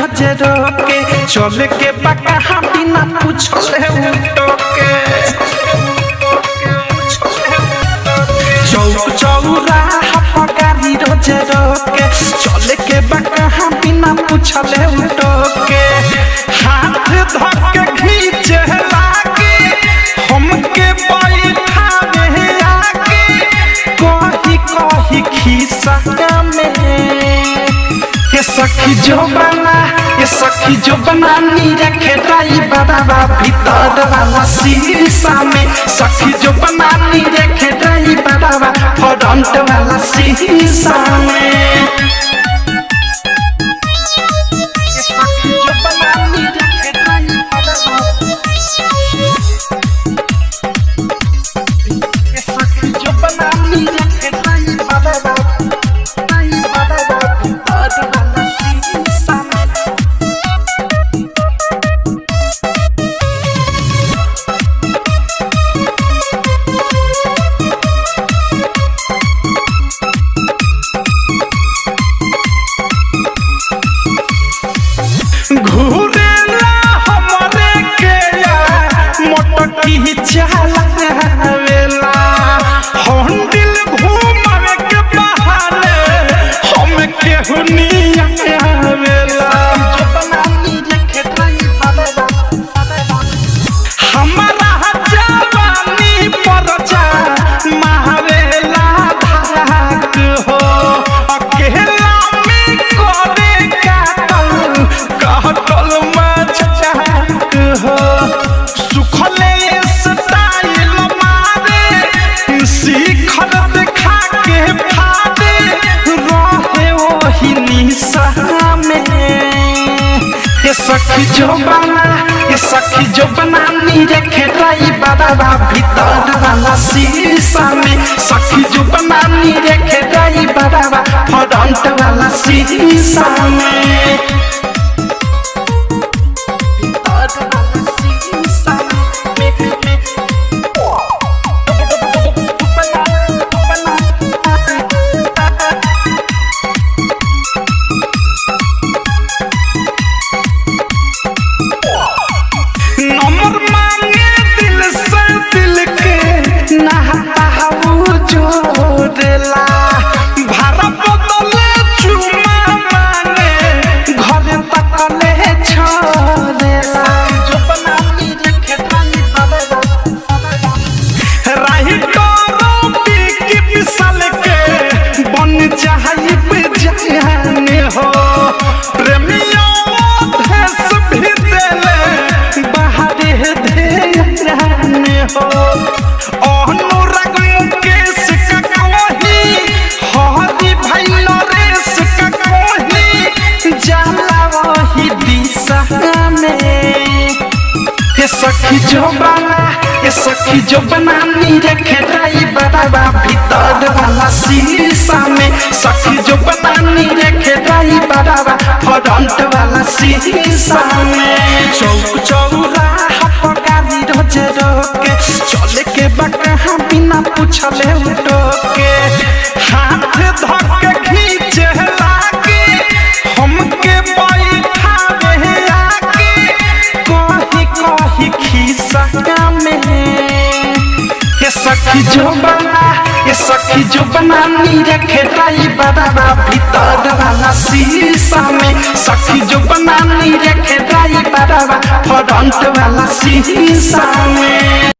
रोज रोके चल के पका हम बिना पूछले उठोके चौक चौराहा गाड़ी रोज रोके चल के पका हम बिना पूछले उठोके हाथ धके खींचे लागे हमके बैठावे आगे कही कही खिस्सा में ये सखी जो बना नी रखे ड्राइवरवा भीतर वाला शीशा में सखी जो बना नी रखे ड्राइवरवा फ्रंट वाला शीशा में ये सखी जो बना नी रखे ड्राइवरवा ये सखी जो बना नी रखे ड्राइवरवा घूरेला हमरे के मोटकी चलावेला हंडिल घूमवे के बहाने हम केहू निया आवेला हमारा जवानी पर जा मारेला धाक हो अकेला में करे काटल मजाक हो सुखले स्टाइल मारे शिखर देखा के फाड़े रहे वही निशा में ये सखी जो बना नी रखे ड्राइवरवा भीतर वाला शीशा में सखी जो बना नी रखे ड्राइवरवा फ्रंट वाला शीशा में नंबर मांगे दिल से दिल के नहाता हूँ जोड़ला भाड़ा बदले चुमा मांगे घर तक ले छोड़ला जो बना नी रखे राही करो की विशाल के बन जाई जाने हो प्रेमियों देश भी देले हो अनुराग मुकेश का कोही हरी भाई नरेश का कोही जाला वही दिशा में ये सखी जो बना नी रखे ड्राइवरवा भीतर वाला शीशा में सखी जो बना नी रखे ड्राइवरवा फ्रंट वाला शीशा में चौक चौराहा गाड़ी रोज रोके चले के बका बिना पूछले उठोके हाथ धके खींचे लागे हमके बैठावे आगे कही कही खिस्सा में ये सखी जो बना नी रखे ड्राइवरवा भीतर वाला शीशा में सखी जो बना नी रखे ड्राइवरवा फ्रंट वाला शीशा में।